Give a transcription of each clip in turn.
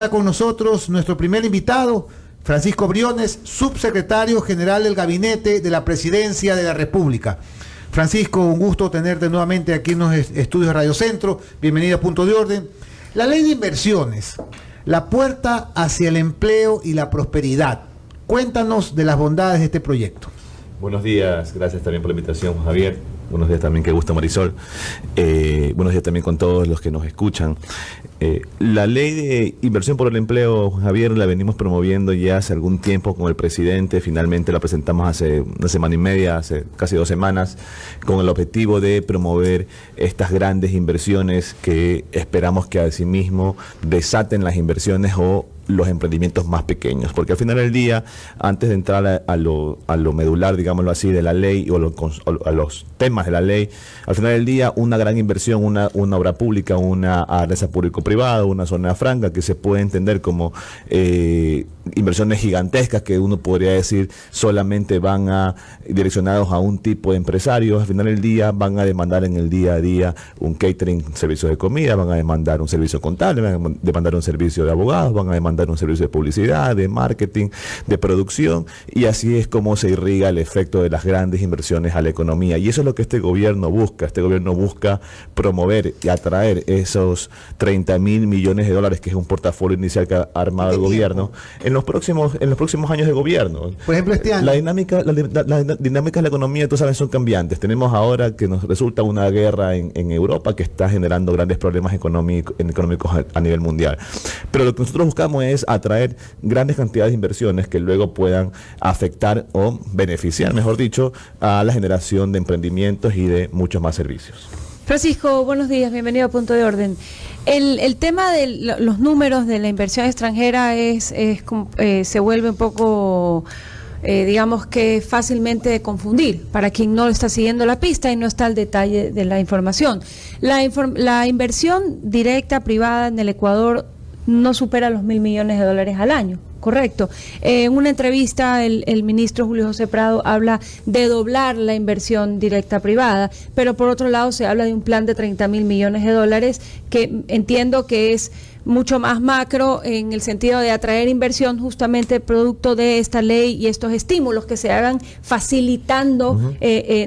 Con nosotros nuestro primer invitado, Francisco Briones, subsecretario general del Gabinete de la Presidencia de la República. Francisco, un gusto tenerte nuevamente aquí en los estudios de Radio Centro. Bienvenido a Punto de Orden. La ley de inversiones, la puerta hacia el empleo y la prosperidad. Cuéntanos de las bondades de este proyecto. Buenos días, gracias también por la invitación, Javier. Buenos días también, qué gusto, Marisol. Buenos días también con todos los que nos escuchan. La ley de inversión por el empleo, Javier, la venimos promoviendo ya hace algún tiempo con el presidente. Finalmente la presentamos hace una semana y media, hace casi 2 semanas, con el objetivo de promover estas grandes inversiones que esperamos que asimismo desaten las inversiones o los emprendimientos más pequeños, porque al final del día, antes de entrar a lo medular, digámoslo así, de la ley o a los temas de la ley, al final del día, una gran inversión, una obra pública, una alianza público-privada, una zona franca que se puede entender como inversiones gigantescas que uno podría decir solamente van direccionados a un tipo de empresarios. Al final del día van a demandar en el día a día un catering, servicios de comida, van a demandar un servicio contable, van a demandar un servicio de abogados, van a demandar un servicio de publicidad, de marketing, de producción, y así es como se irriga el efecto de las grandes inversiones a la economía. Y eso es lo que este gobierno busca. Este gobierno busca promover y atraer esos 30.000 millones de dólares, que es un portafolio inicial que ha armado el gobierno, en los próximos años de gobierno. Por ejemplo, este año. La dinámica de la economía, tú sabes, son cambiantes. Tenemos ahora que nos resulta una guerra en Europa que está generando grandes problemas económicos a nivel mundial. Pero lo que nosotros buscamos es atraer grandes cantidades de inversiones que luego puedan afectar o beneficiar, mejor dicho, a la generación de emprendimientos y de muchos más servicios. Francisco, buenos días, bienvenido a Punto de Orden. El tema de los números de la inversión extranjera se vuelve un poco, digamos que fácilmente confundir para quien no está siguiendo la pista y no está al detalle de la información. La inversión directa privada en el Ecuador no supera los $1.000 millones al año. Correcto. En una entrevista el ministro Julio José Prado habla de doblar la inversión directa privada, pero por otro lado se habla de un plan de $30.000 millones que entiendo que es mucho más macro en el sentido de atraer inversión justamente producto de esta ley y estos estímulos que se hagan facilitando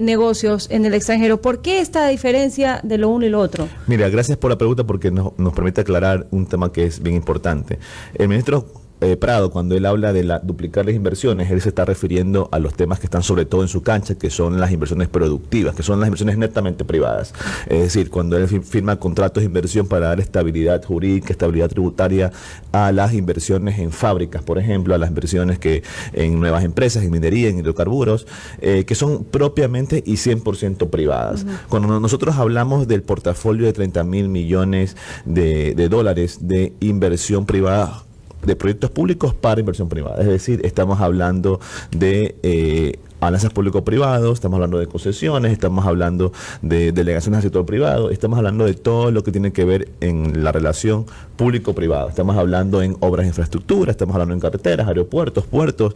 negocios en el extranjero. ¿Por qué esta diferencia de lo uno y lo otro? Mira, gracias por la pregunta porque nos permite aclarar un tema que es bien importante. El ministro Prado, cuando él habla de duplicar las inversiones, él se está refiriendo a los temas que están sobre todo en su cancha, que son las inversiones productivas, que son las inversiones netamente privadas. Es decir, cuando él firma contratos de inversión para dar estabilidad jurídica, estabilidad tributaria a las inversiones en fábricas, por ejemplo, a las inversiones que en nuevas empresas, en minería, en hidrocarburos, que son propiamente y 100% privadas. Cuando nosotros hablamos del portafolio de 30.000 millones de dólares de inversión privada, de proyectos públicos para inversión privada. Es decir, estamos hablando de alianzas público-privados, estamos hablando de concesiones, estamos hablando de delegaciones al sector privado, estamos hablando de todo lo que tiene que ver en la relación público-privado. Estamos hablando en obras de infraestructura, estamos hablando en carreteras, aeropuertos, puertos,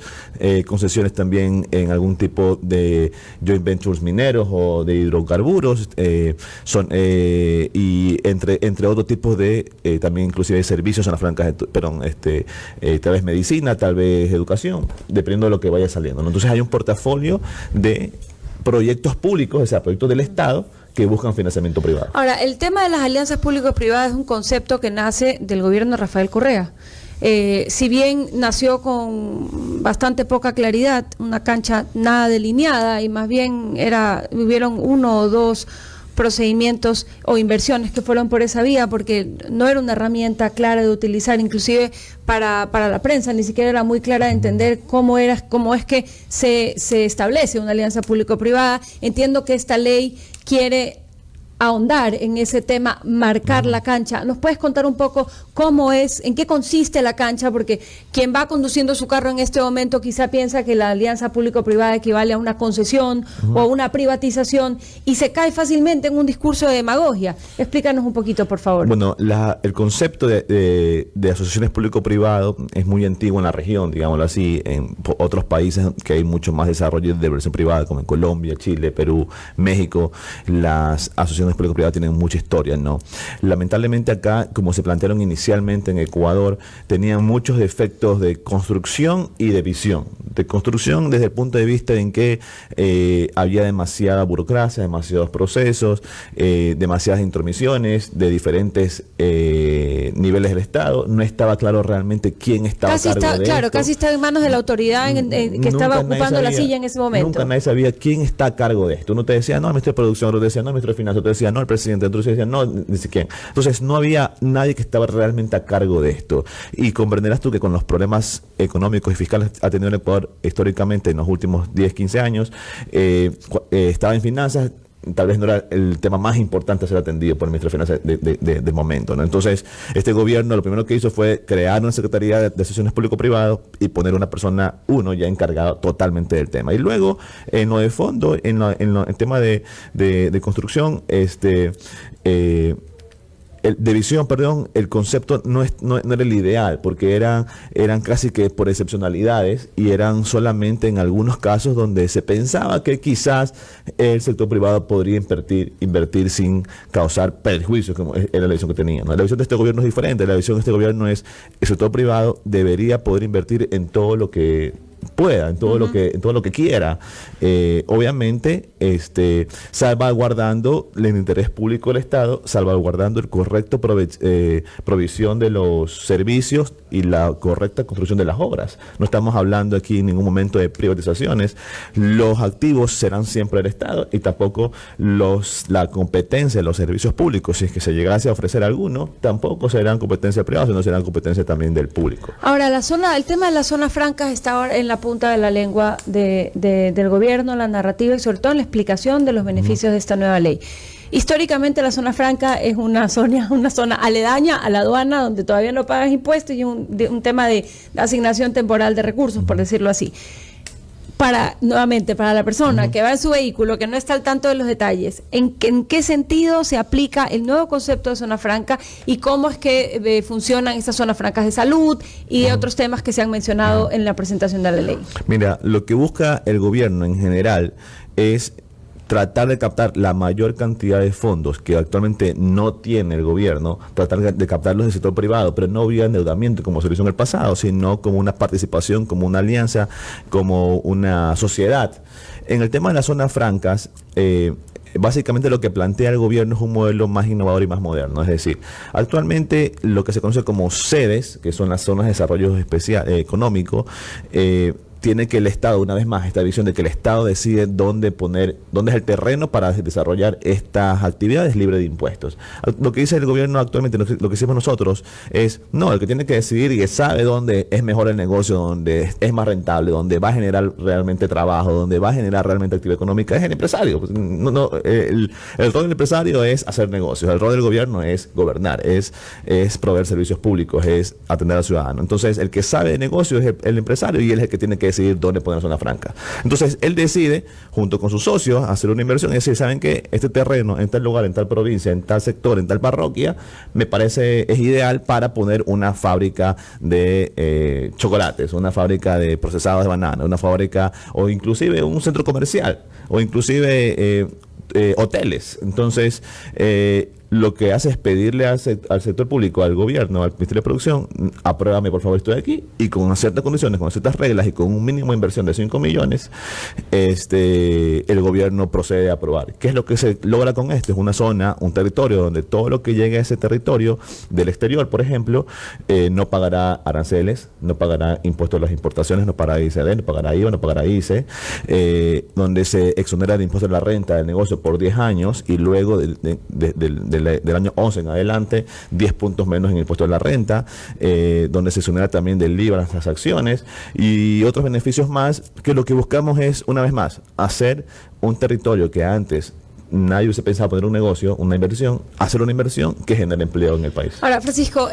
concesiones también en algún tipo de joint ventures mineros o de hidrocarburos, y entre otros tipos de también inclusive servicios en las francas, tal vez medicina, tal vez educación, dependiendo de lo que vaya saliendo, ¿no? Entonces hay un portafolio de proyectos públicos, o sea, proyectos del Estado que buscan financiamiento privado. Ahora, el tema de las alianzas público-privadas es un concepto que nace del gobierno de Rafael Correa. Si bien nació con bastante poca claridad, una cancha nada delineada y más bien hubieron 1 o 2 procedimientos o inversiones que fueron por esa vía, porque no era una herramienta clara de utilizar, inclusive para la prensa ni siquiera era muy clara de entender cómo es que se establece una alianza público-privada. Entiendo que esta ley quiere ahondar en ese tema, marcar la cancha. ¿Nos puedes contar un poco cómo es, en qué consiste la cancha? Porque quien va conduciendo su carro en este momento quizá piensa que la alianza público-privada equivale a una concesión o a una privatización y se cae fácilmente en un discurso de demagogia. Explícanos un poquito, por favor. Bueno, el concepto de asociaciones público-privado es muy antiguo en la región, digámoslo así, en otros países que hay mucho más desarrollo de inversión privada, como en Colombia, Chile, Perú, México. Las asociaciones asociaciones público-privadas tienen mucha historia, ¿no? Lamentablemente acá, como se plantearon inicialmente en Ecuador, tenían muchos defectos de construcción y de visión. De construcción desde el punto de vista en que había demasiada burocracia, demasiados procesos, demasiadas intromisiones de diferentes niveles del Estado. No estaba claro realmente quién estaba a cargo de Claro, esto. casi estaba en manos de la autoridad que estaba ocupando la silla en ese momento. Nunca nadie sabía quién está a cargo de esto. Uno te decía, no, el ministro de Producción, otro te decía, no, el ministro de Finanzas, otro decía, no, el presidente, otro decía, no, ni siquiera quién. Entonces, no había nadie que estaba realmente a cargo de esto. Y comprenderás tú que con los problemas económicos y fiscales ha tenido el Ecuador históricamente en los últimos 10, 15 años, estaba en finanzas. Tal vez no era el tema más importante a ser atendido por el ministro de Finanzas del momento, ¿no? Entonces, este gobierno lo primero que hizo fue crear una Secretaría de Asociaciones Público-Privadas y poner una persona, ya encargada totalmente del tema. Y luego, en lo de fondo, en el tema de construcción, de visión, perdón, el concepto no era el ideal, porque eran casi que por excepcionalidades y eran solamente en algunos casos donde se pensaba que quizás el sector privado podría invertir sin causar perjuicios, como era la visión que tenían, ¿no? La visión de este gobierno es diferente. La visión de este gobierno es el sector privado debería poder invertir en todo lo que pueda, en todo lo que quiera, obviamente salvaguardando el interés público del Estado, salvaguardando el correcto provisión de los servicios y la correcta construcción de las obras. No estamos hablando aquí en ningún momento de privatizaciones. Los activos serán siempre del Estado y tampoco la competencia de los servicios públicos, si es que se llegase a ofrecer alguno, tampoco serán competencia privada, sino serán competencia también del público. Ahora, el tema de las zonas francas está ahora en la punta de la lengua del gobierno, la narrativa y sobre todo en la explicación de los beneficios de esta nueva ley. Históricamente la zona franca es una zona aledaña a la aduana donde todavía no pagas impuestos y un tema de asignación temporal de recursos, por decirlo así. Nuevamente, para la persona que va en su vehículo, que no está al tanto de los detalles, ¿en qué sentido se aplica el nuevo concepto de zona franca y cómo es que funcionan estas zonas francas de salud y de otros temas que se han mencionado en la presentación de la ley? Mira, lo que busca el gobierno en general es tratar de captar la mayor cantidad de fondos que actualmente no tiene el gobierno, tratar de captarlos del sector privado, pero no vía endeudamiento como se hizo en el pasado, sino como una participación, como una alianza, como una sociedad. En el tema de las zonas francas, básicamente lo que plantea el gobierno es un modelo más innovador y más moderno. Es decir, actualmente lo que se conoce como sedes, que son las zonas de desarrollo económico, tiene que el Estado, una vez más, esta visión de que el Estado decide dónde es el terreno para desarrollar estas actividades libre de impuestos. Lo que dice el gobierno actualmente, lo que hicimos nosotros es, no, el que tiene que decidir y que sabe dónde es mejor el negocio, dónde es más rentable, dónde va a generar realmente trabajo, dónde va a generar realmente actividad económica, es el empresario. El rol del empresario es hacer negocios, el rol del gobierno es gobernar, es proveer servicios públicos, es atender al ciudadano. Entonces, el que sabe de negocios es el empresario y él es el que tiene que decidir dónde poner zona franca. Entonces, él decide, junto con sus socios, hacer una inversión y decir, ¿saben qué? Este terreno en tal lugar, en tal provincia, en tal sector, en tal parroquia, me parece es ideal para poner una fábrica de chocolates, una fábrica de procesados de banana, una fábrica o inclusive un centro comercial o inclusive hoteles. Entonces, lo que hace es pedirle al sector público, al gobierno, al Ministerio de Producción, apruébame por favor esto de aquí, y con ciertas condiciones, con ciertas reglas y con un mínimo de inversión de 5 millones, el gobierno procede a aprobar. ¿Qué es lo que se logra con esto? Es una zona, un territorio donde todo lo que llegue a ese territorio del exterior, por ejemplo, no pagará aranceles, no pagará impuestos a las importaciones, no pagará ICD, no pagará IVA, no pagará ICE, donde se exonera el impuesto de la renta del negocio por 10 años y luego del año 11 en adelante 10 puntos menos en el impuesto de la renta, donde se exonera también del IVA las transacciones y otros beneficios más, que lo que buscamos es, una vez más, hacer un territorio que antes nadie hubiese pensado poner un negocio, una inversión, hacer una inversión que genere empleo en el país. Ahora, Francisco,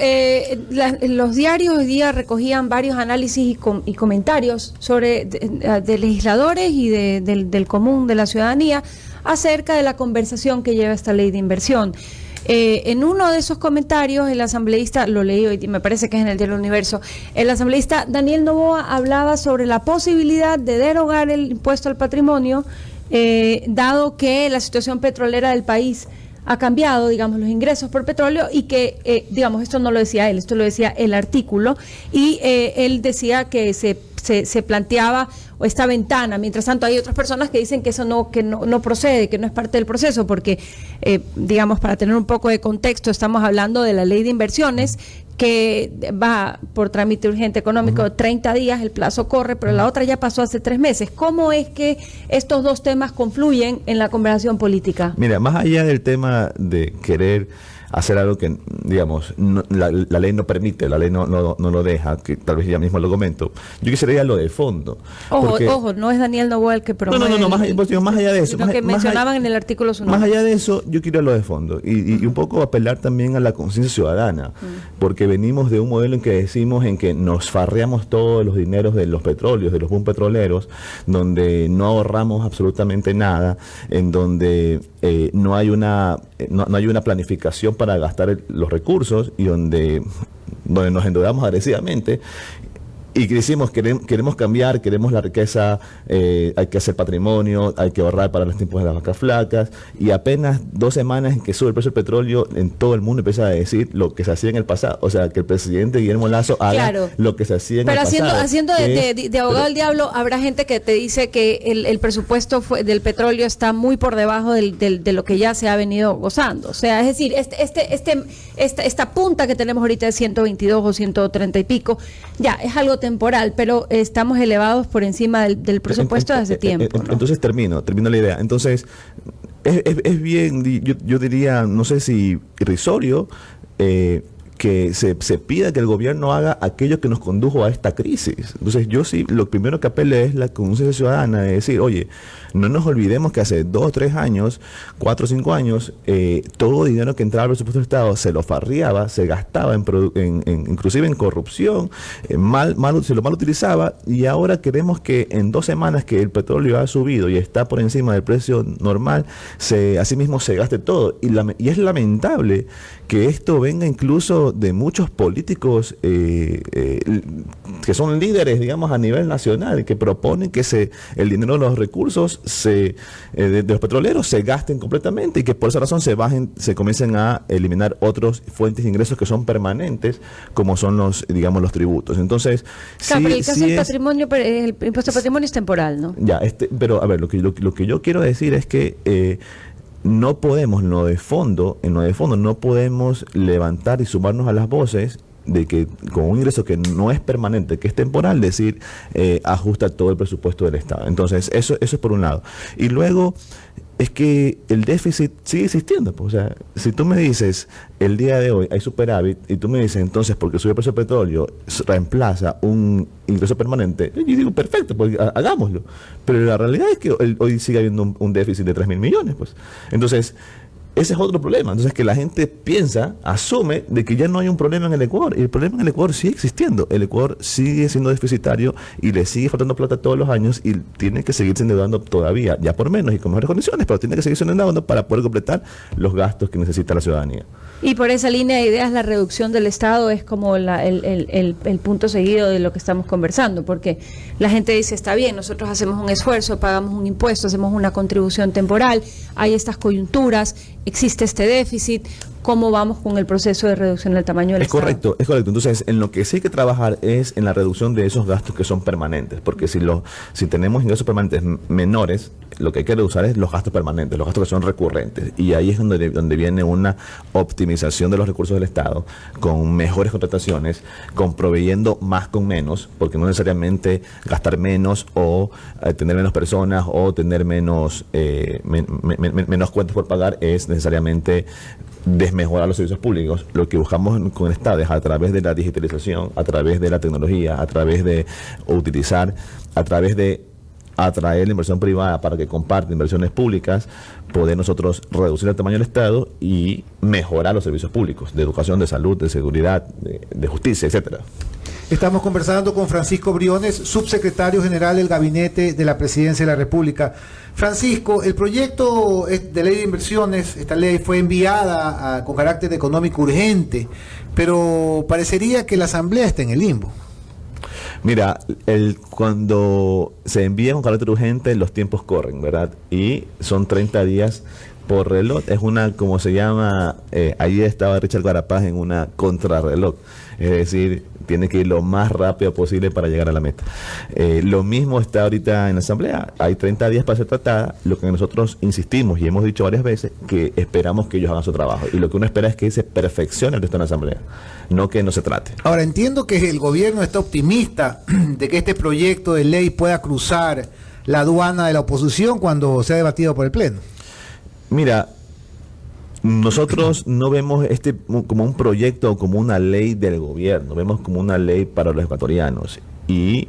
los diarios hoy día recogían varios análisis y comentarios sobre de legisladores y del común de la ciudadanía acerca de la conversación que lleva esta ley de inversión. En uno de esos comentarios, el asambleísta, lo leí hoy, me parece que es en el Diario Universo, el asambleísta Daniel Noboa hablaba sobre la posibilidad de derogar el impuesto al patrimonio, dado que la situación petrolera del país ha cambiado, digamos, los ingresos por petróleo y que, digamos, esto no lo decía él, esto lo decía el artículo, y él decía que se planteaba esta ventana. Mientras tanto, hay otras personas que dicen que eso no procede, que no es parte del proceso, porque, digamos, para tener un poco de contexto, estamos hablando de la ley de inversiones que va por trámite urgente económico 30 días, el plazo corre, pero la otra ya pasó hace 3 meses. ¿Cómo es que estos dos temas confluyen en la conversación política? Mira, más allá del tema de querer hacer algo que, digamos, la ley no permite, la ley no lo deja, que tal vez ya mismo lo comento, yo quisiera ir a lo de fondo. Ojo, no es Daniel Noboa el que promueve. No, más allá de eso. Lo que mencionaban en el artículo su nombre. Más allá de eso, yo quiero ir a lo de fondo y un poco apelar también a la conciencia ciudadana, porque venimos de un modelo en que decimos en que nos farreamos todos los dineros de los petróleos, de los boom petroleros, donde no ahorramos absolutamente nada, en donde no hay una planificación para gastar los recursos y donde nos endeudamos agresivamente. Y que decimos, queremos cambiar, queremos la riqueza, hay que hacer patrimonio, hay que ahorrar para los tiempos de las vacas flacas, y apenas 2 semanas en que sube el precio del petróleo, en todo el mundo empieza a decir lo que se hacía en el pasado. O sea, que el presidente Guillermo Lasso haga lo que se hacía en el pasado. Pero haciendo de abogado del diablo, habrá gente que te dice que el presupuesto del petróleo está muy por debajo de lo que ya se ha venido gozando. O sea, es decir, esta punta que tenemos ahorita de 122 o 130 y pico, ya es algo temporal, pero estamos elevados por encima del presupuesto de hace tiempo, ¿no? Entonces termino la idea. Entonces, es bien, yo diría, no sé si irrisorio, que se pida que el gobierno haga aquello que nos condujo a esta crisis. Entonces, yo sí, lo primero que apele es la conciencia ciudadana, de decir, oye, no nos olvidemos que hace 2 o 3 años, 4 o 5 años, todo dinero que entraba al presupuesto del Estado se lo farriaba, se gastaba inclusive en corrupción, se lo mal utilizaba, y ahora queremos que en 2 semanas que el petróleo ha subido y está por encima del precio normal, asimismo se gaste todo. Y es lamentable que esto venga incluso de muchos políticos que son líderes, digamos, a nivel nacional, que proponen que el dinero de los recursos de los petroleros se gasten completamente, y que por esa razón se comiencen a eliminar otras fuentes de ingresos que son permanentes, como son los tributos. Entonces, claro, pero el caso del patrimonio, el impuesto de patrimonio es temporal, ¿no? Ya, pero a ver, lo que yo quiero decir es que no podemos, en lo de fondo, no podemos levantar y sumarnos a las voces de que con un ingreso que no es permanente, que es temporal, decir, ajusta todo el presupuesto del Estado. Entonces, eso es por un lado. Y luego, es que el déficit sigue existiendo. Pues, o sea, si tú me dices, el día de hoy hay superávit, y tú me dices, entonces, porque sube el precio del petróleo, reemplaza un ingreso permanente, yo digo, perfecto, pues hagámoslo. Pero la realidad es que hoy sigue habiendo un déficit de 3.000 millones. Pues. Entonces, ese es otro problema. Entonces, que la gente asume de que ya no hay un problema en el Ecuador. Y el problema en el Ecuador sigue existiendo. El Ecuador sigue siendo deficitario y le sigue faltando plata todos los años, y tiene que seguirse endeudando todavía, ya por menos y con mejores condiciones, pero tiene que seguirse endeudando para poder completar los gastos que necesita la ciudadanía. Y por esa línea de ideas, la reducción del Estado es como el punto seguido de lo que estamos conversando, porque la gente dice, está bien, nosotros hacemos un esfuerzo, pagamos un impuesto, hacemos una contribución temporal, hay estas coyunturas, existe este déficit, ¿cómo vamos con el proceso de reducción del tamaño del Estado? Es correcto. Entonces, en lo que sí hay que trabajar es en la reducción de esos gastos que son permanentes, porque si tenemos ingresos permanentes menores, lo que hay que reducir es los gastos permanentes, los gastos que son recurrentes, y ahí es donde viene una optimización de los recursos del Estado, con mejores contrataciones, con proveyendo más con menos, porque no necesariamente gastar menos o tener menos personas o tener menos cuentas por pagar es necesariamente desmejorar los servicios públicos. Lo que buscamos con el Estado es, a través de la digitalización, a través de la tecnología, a través de atraer la inversión privada para que comparte inversiones públicas, poder nosotros reducir el tamaño del Estado y mejorar los servicios públicos de educación, de salud, de seguridad, de justicia, etcétera. Estamos conversando con Francisco Briones, subsecretario general del Gabinete de la Presidencia de la República. Francisco, el proyecto de ley de inversiones, esta ley fue enviada con carácter económico urgente, pero parecería que la Asamblea está en el limbo. Mira, cuando se envía con carácter urgente, los tiempos corren, ¿verdad? Y son 30 días por reloj es una, como se llama, ayer estaba Richard Carapaz en una contrarreloj, es decir, tiene que ir lo más rápido posible para llegar a la meta. Lo mismo está ahorita en la Asamblea, hay 30 días para ser tratada, lo que nosotros insistimos y hemos dicho varias veces, que esperamos que ellos hagan su trabajo, y lo que uno espera es que se perfeccione el resto de la Asamblea, no que no se trate. Ahora, entiendo que el gobierno está optimista de que este proyecto de ley pueda cruzar la aduana de la oposición cuando sea debatido por el Pleno. Mira, nosotros no vemos como un proyecto o como una ley del gobierno, vemos como una ley para los ecuatorianos y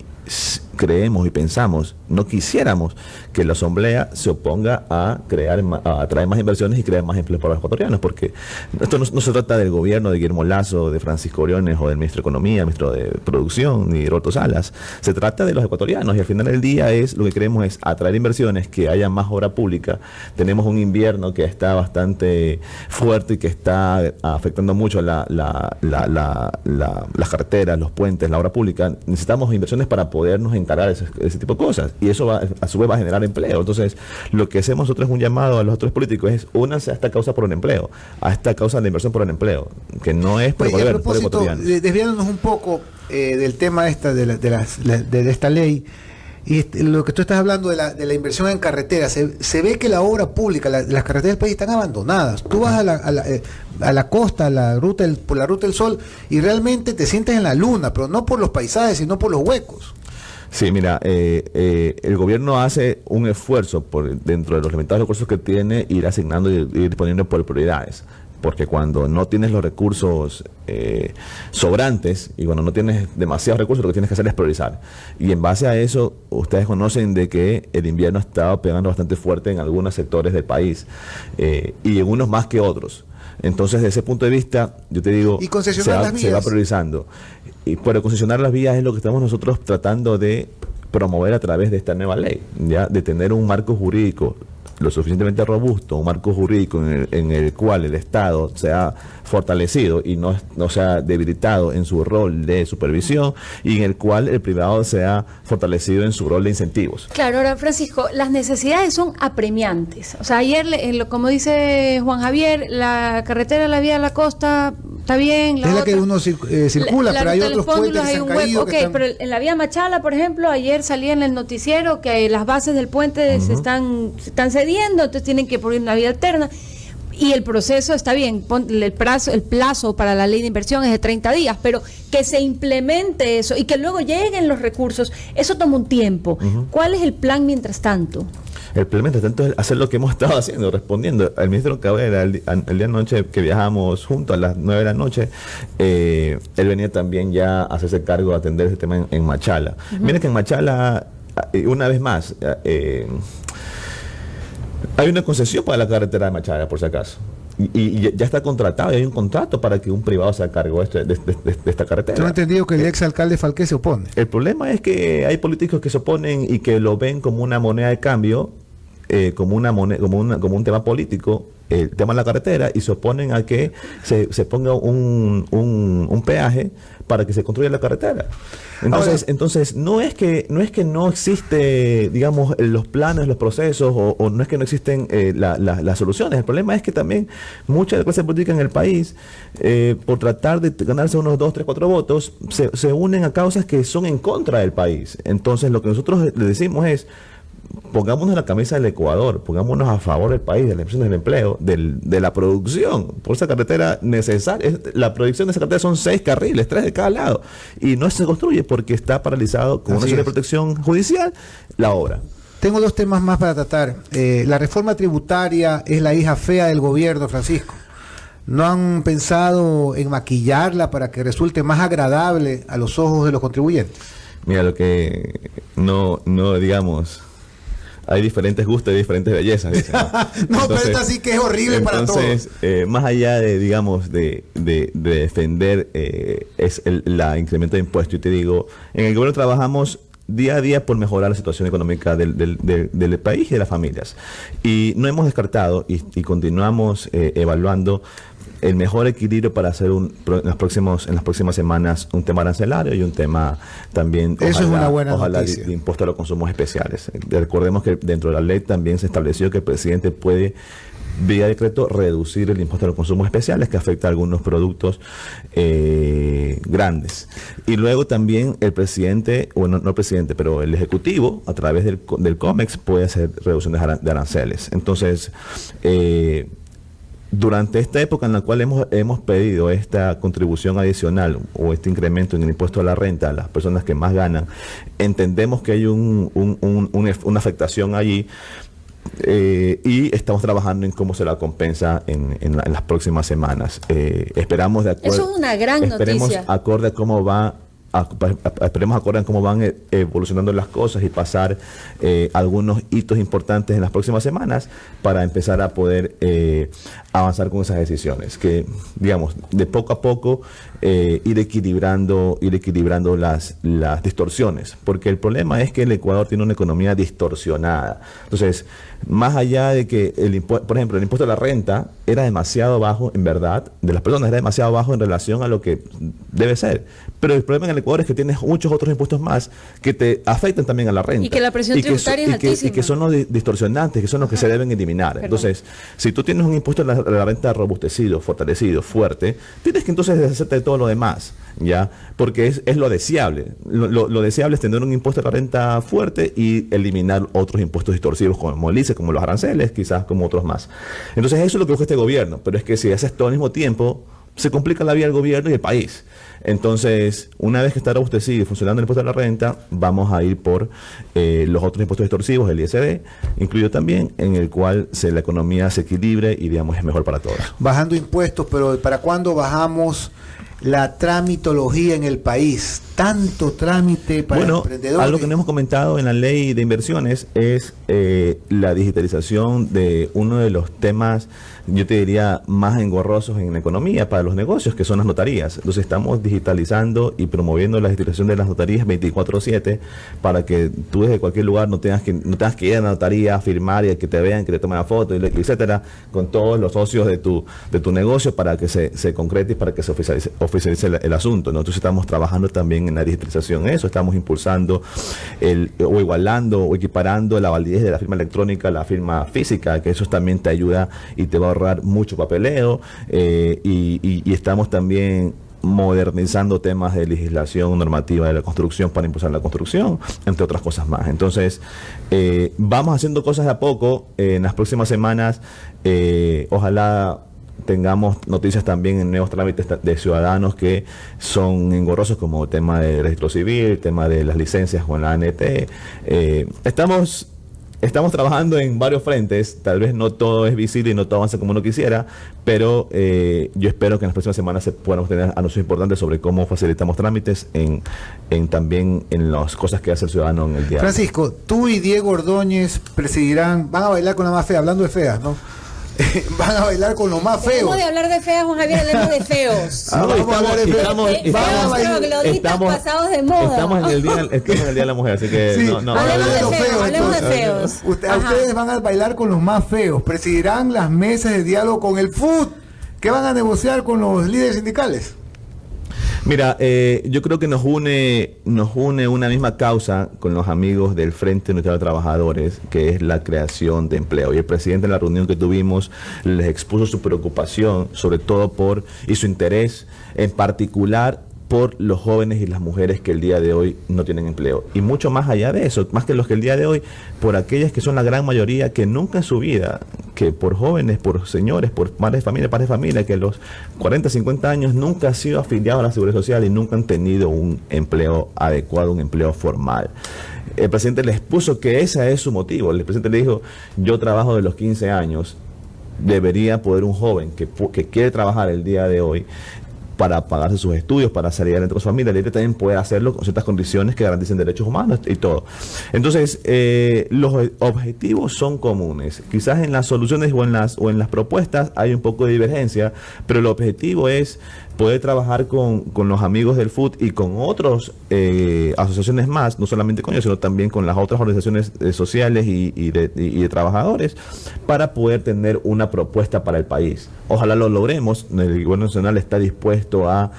creemos y pensamos, no quisiéramos que la Asamblea se oponga a atraer más inversiones y crear más empleos para los ecuatorianos, porque esto no se trata del gobierno de Guillermo Lasso, de Francisco Briones o del ministro de Economía, ministro de Producción, ni de Roberto Salas. Se trata de los ecuatorianos y al final del día lo que queremos es atraer inversiones, que haya más obra pública. Tenemos un invierno que está bastante fuerte y que está afectando mucho las carreteras, los puentes, la obra pública. Necesitamos inversiones para podernos encargar ese tipo de cosas, y eso a su vez va a generar empleo. Entonces, lo que hacemos nosotros es un llamado a los otros políticos, es únanse a esta causa por el empleo, a esta causa de la inversión por el empleo, que no es por el gobierno, por el ecuatoriano. Desviándonos un poco del tema de esta ley, y lo que tú estás hablando de la inversión en carreteras, se ve que la obra pública, las carreteras del país están abandonadas. Tú vas a la costa, por la Ruta del Sol, y realmente te sientes en la luna, pero no por los paisajes, sino por los huecos. Sí, mira, el gobierno hace un esfuerzo dentro de los limitados recursos que tiene, ir asignando y ir poniendo por prioridades. Porque cuando no tienes los recursos sobrantes y cuando no tienes demasiados recursos, lo que tienes que hacer es priorizar. Y en base a eso, ustedes conocen de que el invierno ha estado pegando bastante fuerte en algunos sectores del país y en unos más que otros. Entonces, desde ese punto de vista, yo te digo, ¿y concesionar las vías? Se va priorizando. Y para concesionar las vías es lo que estamos nosotros tratando de promover a través de esta nueva ley, ¿ya? De tener un marco jurídico lo suficientemente robusto, un marco jurídico en el cual el Estado sea fortalecido y no sea debilitado en su rol de supervisión, y en el cual el privado sea fortalecido en su rol de incentivos. Claro, ahora Francisco, las necesidades son apremiantes. O sea, ayer, como dice Juan Javier, la carretera de la vía de la costa está bien. Es la que uno circula, pero hay otros puentes que se han caído. Ok, pero en la vía Machala, por ejemplo, ayer salía en el noticiero que las bases del puente se están cediendo, entonces tienen que poner una vía alterna. Y el proceso está bien, el plazo para la ley de inversión es de 30 días, pero que se implemente eso y que luego lleguen los recursos, eso toma un tiempo. ¿Cuál es el plan mientras tanto? El plan mientras tanto es hacer lo que hemos estado haciendo, respondiendo. El ministro Cabrera, el día de noche que viajamos juntos a las 9 de la noche, él venía también ya a hacerse cargo de atender ese tema en Machala. Miren que en Machala, una vez más, hay una concesión para la carretera de Machala, por si acaso. Y ya está contratado, y hay un contrato para que un privado se haga cargo de esta carretera. Yo he entendido que el exalcalde Falqué se opone. El problema es que hay políticos que se oponen y que lo ven como una moneda de cambio, como un tema político, el tema de la carretera, y se oponen a que se ponga un peaje para que se construya la carretera. Entonces no es que no existe, digamos, los planes, los procesos, o no es que no existen las soluciones. El problema es que también mucha de la clase política en el país, por tratar de ganarse unos 2, 3, 4 votos, se unen a causas que son en contra del país. Entonces lo que nosotros le decimos es: pongámonos en la camisa del Ecuador, pongámonos a favor del país, de la inversión, del empleo, de la producción. Por esa carretera necesaria, la producción de esa carretera son 6 carriles, 3 de cada lado, y no se construye porque está paralizado con una serie de protección judicial la obra. Tengo 2 temas más para tratar. La reforma tributaria es la hija fea del gobierno, Francisco. ¿No han pensado en maquillarla para que resulte más agradable a los ojos de los contribuyentes? Mira, lo que no digamos, hay diferentes gustos y diferentes bellezas. ¿No? Entonces, pero esta sí que es horrible para todos. Entonces, más allá de, digamos, de defender la incremento de impuestos, yo te digo, en el gobierno trabajamos día a día por mejorar la situación económica del país y de las familias. Y no hemos descartado y continuamos evaluando el mejor equilibrio para hacer en las próximas semanas un tema arancelario y un tema también, eso es una buena noticia, de impuesto a los consumos especiales. Recordemos que dentro de la ley también se estableció que el presidente puede vía decreto, reducir el impuesto a los consumos especiales que afecta a algunos productos grandes. Y luego también el presidente, bueno, no el presidente, pero el Ejecutivo, a través del COMEX, puede hacer reducciones de aranceles. Entonces, durante esta época en la cual hemos pedido esta contribución adicional o este incremento en el impuesto a la renta a las personas que más ganan, entendemos que hay una afectación allí. Y estamos trabajando en cómo se la compensa en las próximas semanas. Esperamos de acuerdo. Eso es una gran esperemos noticia. Acorde a cómo va. Esperemos acorde a cómo van evolucionando las cosas y pasar algunos hitos importantes en las próximas semanas para empezar a poder avanzar con esas decisiones, que digamos de poco a poco ir equilibrando las distorsiones, porque el problema es que el Ecuador tiene una economía distorsionada. Entonces, más allá de que por ejemplo, el impuesto a la renta era demasiado bajo, en verdad, de las personas era demasiado bajo en relación a lo que debe ser. Pero el problema en el Ecuador es que tienes muchos otros impuestos más que te afectan también a la renta. Y que la presión tributaria es altísima. Y que son los distorsionantes, que son los que se deben eliminar. Perdón. Entonces, si tú tienes un impuesto a la renta robustecido, fortalecido, fuerte, tienes que entonces deshacerte de todo lo demás, ¿ya? Porque es lo deseable. Lo deseable es tener un impuesto a la renta fuerte y eliminar otros impuestos distorsivos como el ICE, como los aranceles, quizás como otros más. Entonces, eso es lo que busca este gobierno. Pero es que si haces todo al mismo tiempo, se complica la vida del gobierno y del país. Entonces, una vez que está robustecido y funcionando el impuesto a la renta, vamos a ir por los otros impuestos distorsivos, el ISD, incluido también, en el cual la economía se equilibre y, digamos, es mejor para todos. Bajando impuestos, pero ¿para cuándo bajamos la tramitología en el país? Tanto trámite para emprendedores. Algo que no hemos comentado en la ley de inversiones es la digitalización de uno de los temas, yo te diría, más engorrosos en la economía para los negocios, que son las notarías. Entonces estamos digitalizando y promoviendo la digitalización de las notarías 24/7 para que tú desde cualquier lugar no tengas que ir a la notaría a firmar y que te vean, que te tomen la foto, etcétera, con todos los socios de tu negocio para que se concrete y para que se oficialice el asunto, ¿no? Entonces estamos trabajando también en la digitalización eso, estamos impulsando o igualando o equiparando la validez de la firma electrónica a la firma física, que eso también te ayuda y te va a ahorrar mucho papeleo, y estamos también modernizando temas de legislación normativa de la construcción para impulsar la construcción, entre otras cosas más. Entonces, vamos haciendo cosas de a poco. En las próximas semanas, ojalá tengamos noticias también en nuevos trámites de ciudadanos que son engorrosos, como el tema del registro civil, el tema de las licencias con la ANT. Estamos trabajando en varios frentes, tal vez no todo es visible y no todo avanza como uno quisiera, pero yo espero que en las próximas semanas se puedan obtener anuncios importantes sobre cómo facilitamos trámites también en las cosas que hace el ciudadano en el día. Francisco, tú y Diego Ordóñez presidirán, van a bailar con la más fea, hablando de feas, ¿no? Van a bailar con los más feos. Dejemos de hablar de feas, Juan Javier, hablemos de feos. Estamos pasados de moda. Estamos en el día de la mujer, así que sí, hablemos de feos. Ustedes van a bailar con los más feos, presidirán las mesas de diálogo con el FUT. ¿Qué van a negociar con los líderes sindicales? Mira, yo creo que nos une una misma causa con los amigos del Frente Unitario de Trabajadores, que es la creación de empleo. Y el presidente en la reunión que tuvimos les expuso su preocupación, sobre todo y su interés en particular por los jóvenes y las mujeres que el día de hoy no tienen empleo. Y mucho más allá de eso, más que los que el día de hoy, por aquellas que son la gran mayoría que nunca en su vida, que por jóvenes, por señores, por madres de familia, que a los 40, 50 años nunca han sido afiliados a la Seguridad Social y nunca han tenido un empleo adecuado, un empleo formal. El presidente les puso que ese es su motivo. El presidente le dijo, yo trabajo de los 15 años, debería poder un joven que quiere trabajar el día de hoy para pagarse sus estudios, para salir adelante con su familia, la ley también puede hacerlo con ciertas condiciones que garanticen derechos humanos y todo. Entonces, los objetivos son comunes. Quizás en las soluciones o en las propuestas hay un poco de divergencia, pero el objetivo es poder trabajar con los amigos del FUT y con otras asociaciones más, no solamente con ellos, sino también con las otras organizaciones sociales y de trabajadores, para poder tener una propuesta para el país. Ojalá lo logremos. El gobierno nacional está dispuesto a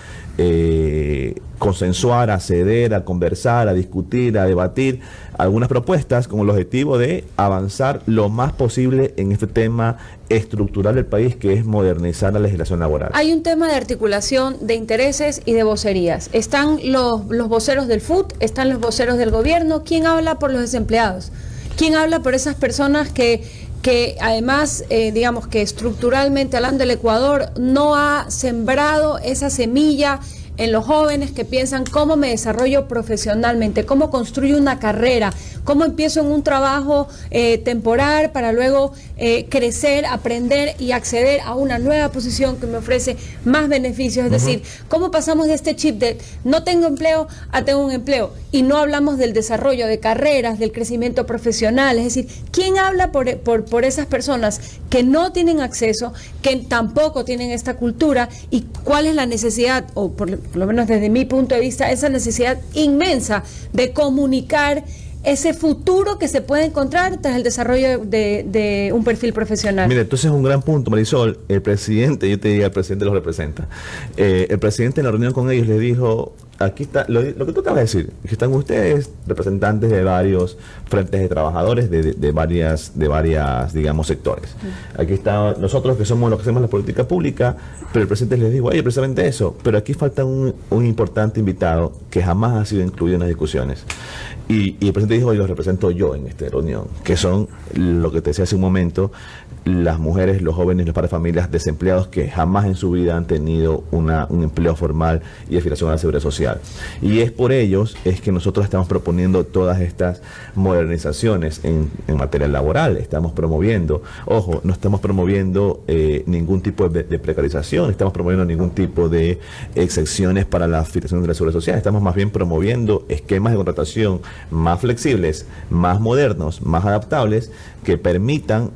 consensuar, a ceder, a conversar, a discutir, a debatir algunas propuestas con el objetivo de avanzar lo más posible en este tema estructural del país, que es modernizar la legislación laboral. Hay un tema de articulación de intereses y de vocerías. Están los voceros del FUT, están los voceros del gobierno. ¿Quién habla por los desempleados? ¿Quién habla por esas personas que además, digamos que estructuralmente hablando, el Ecuador no ha sembrado esa semilla en los jóvenes que piensan cómo me desarrollo profesionalmente, cómo construyo una carrera, cómo empiezo en un trabajo temporal para luego crecer, aprender y acceder a una nueva posición que me ofrece más beneficios? Es decir, cómo pasamos de este chip de no tengo empleo a tengo un empleo, y no hablamos del desarrollo de carreras, del crecimiento profesional. Es decir, ¿quién habla por esas personas que no tienen acceso, que tampoco tienen esta cultura, y cuál es la necesidad, o por lo menos desde mi punto de vista, esa necesidad inmensa de comunicar ese futuro que se puede encontrar tras el desarrollo de un perfil profesional? Mire, entonces es un gran punto, Marisol. El presidente, yo te diría, el presidente los representa. El presidente en la reunión con ellos les dijo: aquí está lo que tú acabas de decir, que están ustedes representantes de varios frentes de trabajadores de varias digamos sectores. Aquí está nosotros, que somos los que hacemos la política pública, pero el presidente les dijo: oye, precisamente eso, pero aquí falta un importante invitado que jamás ha sido incluido en las discusiones. Y el presidente dijo: y los represento yo en esta reunión, que son lo que te decía hace un momento, las mujeres, los jóvenes, los padres de familias desempleados que jamás en su vida han tenido un empleo formal y afiliación a la seguridad social. Y es por ellos es que nosotros estamos proponiendo todas estas modernizaciones en materia laboral. Estamos promoviendo, ojo, no estamos promoviendo ningún tipo de precarización, estamos promoviendo ningún tipo de excepciones para la afiliación de la seguridad social. Estamos más bien promoviendo esquemas de contratación más flexibles, más modernos, más adaptables, que permitan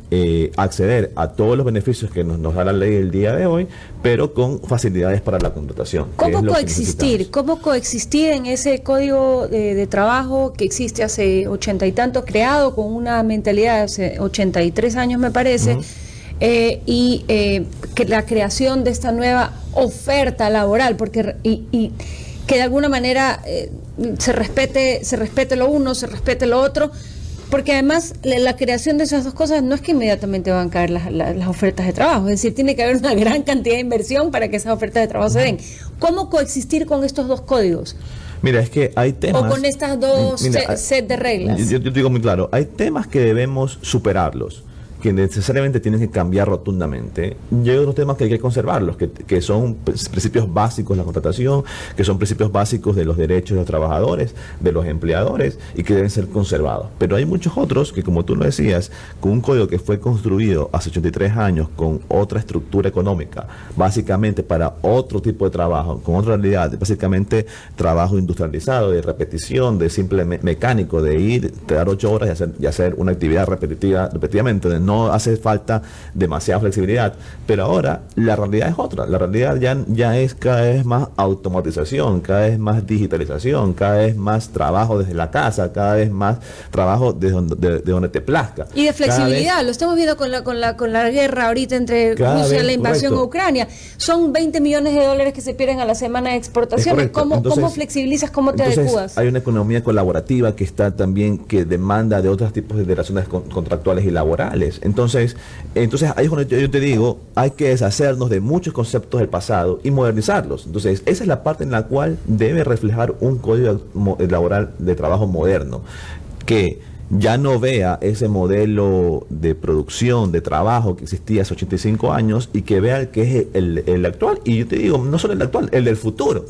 acceder a todos los beneficios que nos da la ley el día de hoy, pero con facilidades para la contratación. ¿Cómo coexistir? ¿Cómo coexistir en ese código de trabajo que existe hace 80 y tanto, creado con una mentalidad de hace 83 años, me parece, que la creación de esta nueva oferta laboral, porque y que de alguna manera se respete lo uno, se respete lo otro? Porque además la creación de esas dos cosas no es que inmediatamente van a caer las ofertas de trabajo, es decir, tiene que haber una gran cantidad de inversión para que esas ofertas de trabajo se den. ¿Cómo coexistir con estos dos códigos? Mira, es que hay temas... O con estas dos set de reglas. Yo te digo muy claro, hay temas que debemos superarlos, que necesariamente tienen que cambiar rotundamente, y hay otros temas que hay que conservarlos, que son principios básicos de la contratación, que son principios básicos de los derechos de los trabajadores, de los empleadores, y que deben ser conservados. Pero hay muchos otros que, como tú lo decías, con un código que fue construido hace 83 años, con otra estructura económica, básicamente para otro tipo de trabajo, con otra realidad, básicamente trabajo industrializado, de repetición, de simple mecánico, de ir, te dar 8 horas y hacer una actividad repetitivamente, no hace falta demasiada flexibilidad. Pero ahora la realidad es otra. La realidad ya es cada vez más automatización, cada vez más digitalización, cada vez más trabajo desde la casa, cada vez más trabajo de donde te plazca. Y de flexibilidad, lo estamos viendo con la guerra ahorita entre Rusia y la invasión a Ucrania. Son 20 millones de dólares que se pierden a la semana de exportaciones. ¿Cómo flexibilizas, cómo te adecuas? Hay una economía colaborativa que está también, que demanda de otros tipos de relaciones contractuales y laborales. Entonces ahí es donde yo te digo, hay que deshacernos de muchos conceptos del pasado y modernizarlos. Entonces esa es la parte en la cual debe reflejar un código laboral de trabajo moderno, que ya no vea ese modelo de producción, de trabajo que existía hace 85 años, y que vea que es el actual. Y yo te digo, no solo el actual, el del futuro,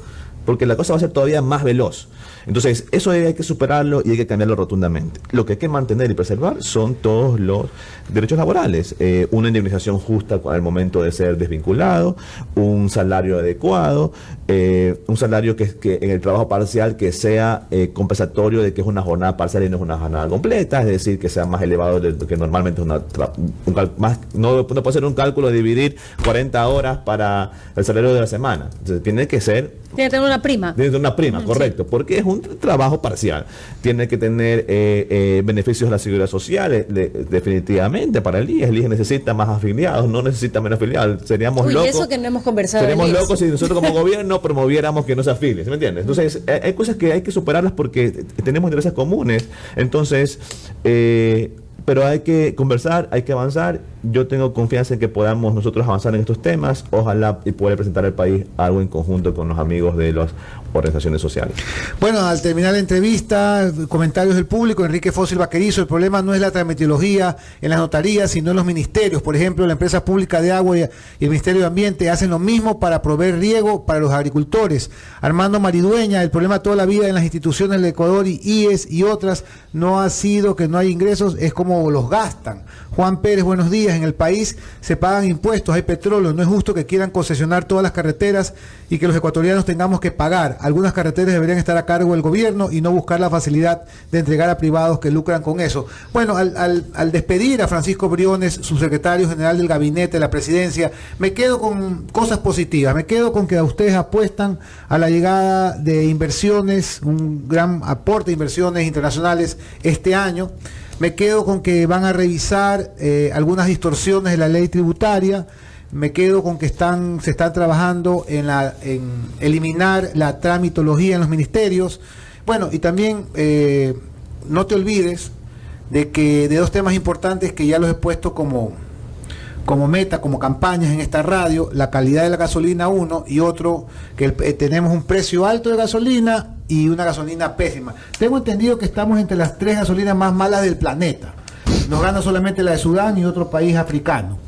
porque la cosa va a ser todavía más veloz. Entonces, eso hay que superarlo y hay que cambiarlo rotundamente. Lo que hay que mantener y preservar son todos los derechos laborales. Una indemnización justa al momento de ser desvinculado, un salario adecuado, un salario que en el trabajo parcial que sea compensatorio de que es una jornada parcial y no es una jornada completa, es decir, que sea más elevado de lo que normalmente es no puede ser un cálculo de dividir 40 horas para el salario de la semana. Entonces, tiene que tener una prima. Correcto, porque es un un trabajo parcial. Tiene que tener beneficios de la seguridad social, definitivamente, para el IES. El IES necesita más afiliados, no necesita menos afiliados. Seríamos locos. Eso que no hemos conversado. Seríamos locos si nosotros como gobierno promoviéramos que no se afilie, ¿sí me entiendes? Entonces, hay cosas que hay que superarlas porque tenemos intereses comunes. Entonces, pero hay que conversar, hay que avanzar. Yo tengo confianza en que podamos nosotros avanzar en estos temas, ojalá y poder presentar al país algo en conjunto con los amigos de las organizaciones sociales. Bueno, al terminar la entrevista, comentarios del público. Enrique Fósil Vaquerizo: el problema no es la tramitología en las notarías, sino en los ministerios. Por ejemplo, la empresa pública de agua y el Ministerio de Ambiente hacen lo mismo para proveer riego para los agricultores. Armando Maridueña: el problema toda la vida en las instituciones del Ecuador y IES y otras no ha sido que no hay ingresos, es como los gastan. Juan Pérez: buenos días. En el país se pagan impuestos, hay petróleo, no es justo que quieran concesionar todas las carreteras y que los ecuatorianos tengamos que pagar. Algunas carreteras deberían estar a cargo del gobierno y no buscar la facilidad de entregar a privados que lucran con eso. Bueno, al despedir a Francisco Briones, subsecretario general del Gabinete de la Presidencia, me quedo con cosas positivas. Me quedo con que ustedes apuestan a la llegada de inversiones, un gran aporte de inversiones internacionales este año. Me quedo con que van a revisar algunas distorsiones de la ley tributaria. Me quedo con que se están trabajando en eliminar la tramitología en los ministerios. Bueno, y también no te olvides de dos temas importantes que ya los he puesto como meta, como campañas en esta radio: la calidad de la gasolina, uno, y otro, que tenemos un precio alto de gasolina y una gasolina pésima. Tengo entendido que estamos entre las 3 gasolinas más malas del planeta. Nos gana solamente la de Sudán y otro país africano.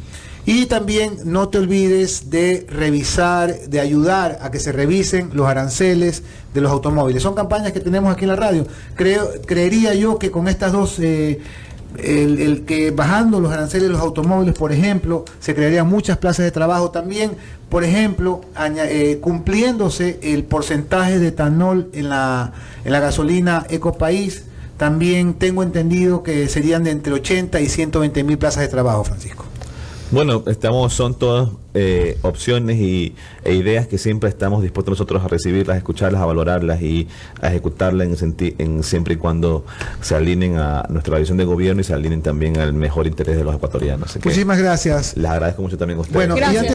Y también no te olvides de revisar, de ayudar a que se revisen los aranceles de los automóviles. Son campañas que tenemos aquí en la radio. Creería yo que con estas dos, el que bajando los aranceles de los automóviles, por ejemplo, se crearían muchas plazas de trabajo. También, por ejemplo, cumpliéndose el porcentaje de etanol en la gasolina Ecopaís, también tengo entendido que serían de entre 80 y 120 mil plazas de trabajo, Francisco. Bueno, son todas opciones e ideas que siempre estamos dispuestos nosotros a recibirlas, a escucharlas, a valorarlas y a ejecutarlas siempre y cuando se alineen a nuestra visión de gobierno y se alineen también al mejor interés de los ecuatorianos. Muchísimas gracias. Les agradezco mucho también a ustedes. Bueno, gracias.